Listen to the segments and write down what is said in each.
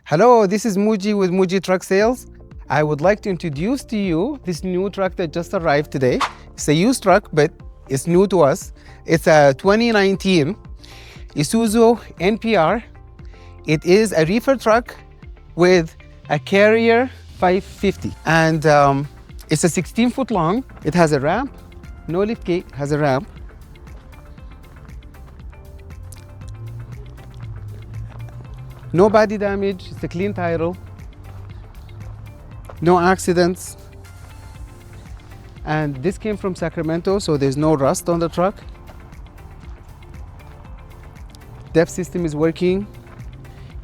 Hello, this is Mooji with Mooji Truck Sales. I would like to introduce to you this new truck that just arrived today. It's a used truck, but it's new to us. It's a 2019 Isuzu NPR. It is a reefer truck with a Carrier 550. And it's a 16 foot long. It has a ramp, no lift gate, has a ramp. No body damage, it's a clean title. No accidents. And this came from Sacramento, so there's no rust on the truck. DEF system is working.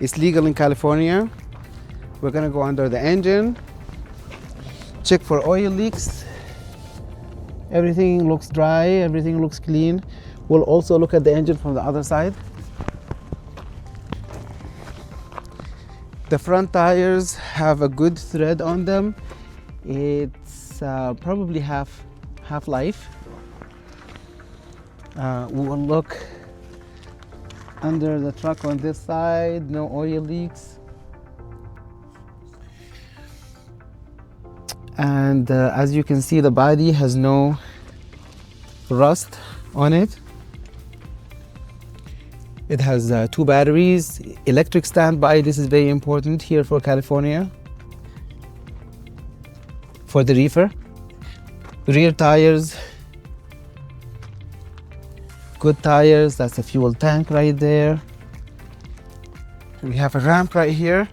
It's legal in California. We're gonna go under the engine, check for oil leaks. Everything looks dry, everything looks clean. We'll also look at the engine from the other side. The front tires have a good tread on them. It's probably half life. We will look under the truck on this side, no oil leaks. And as you can see, the body has no rust on it. It has 2 batteries, electric standby. This is very important here for California. For the reefer. Rear tires, good tires. That's a fuel tank right there. We have a ramp right here.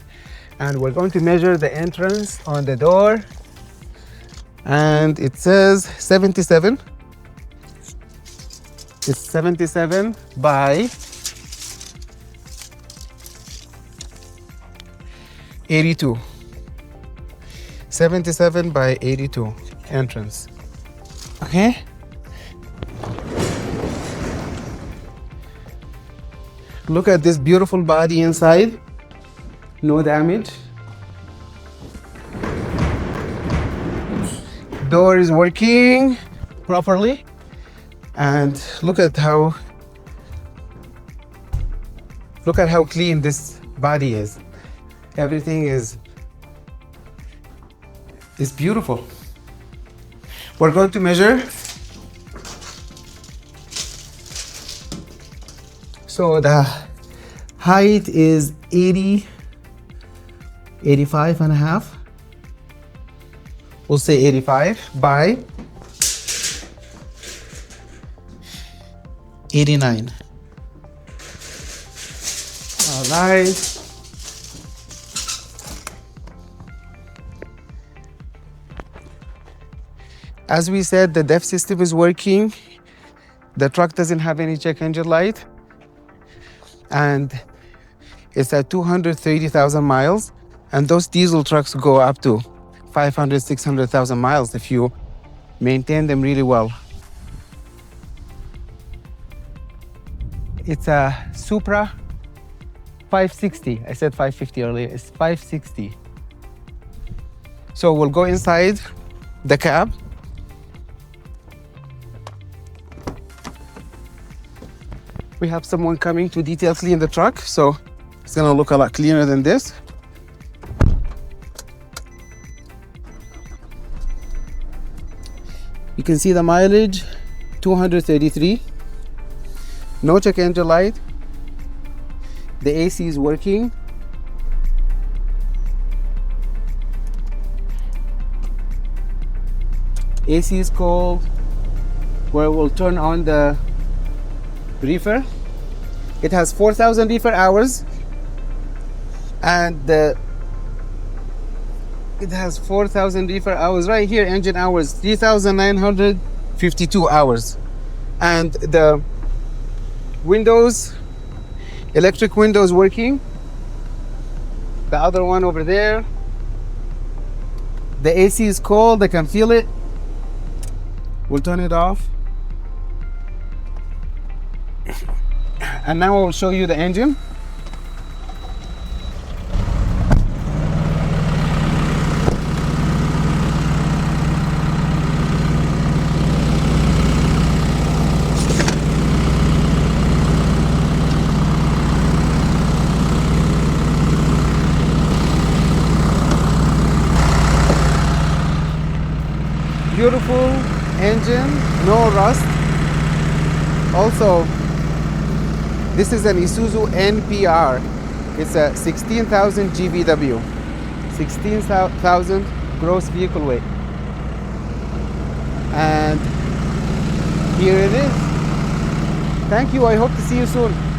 And we're going to measure the entrance on the door. And it says 77. It's 77 by 82. 77 by 82 entrance. Okay. Look at this beautiful body inside. No damage. Door is working properly. And look at how clean this body is. Everything is beautiful. We're going to measure. So the height is 85 and a half. We'll say 85 by 89. All right. As we said, the DEF system is working. The truck doesn't have any check engine light. And it's at 230,000 miles. And those diesel trucks go up to 500, 600,000 miles if you maintain them really well. It's a Supra 560. I said 550 earlier. It's 560. So we'll go inside the cab. We have someone coming to detail clean the truck, so it's gonna look a lot cleaner than this. You can see the mileage, 233. No check engine light. The AC is working. AC is cold, where we'll turn on the reefer. It has 4,000 reefer hours, and it has 4,000 reefer hours right here. Engine hours 3,952 hours, and the windows, electric windows working. The other one over there. The AC is cold. I can feel it. We'll turn it off. And now I will show you the engine. beautiful engine, no rust. Also, this is an Isuzu NPR. It's a 16,000 GVW, 16,000 gross vehicle weight. And here it is. Thank you. I hope to see you soon.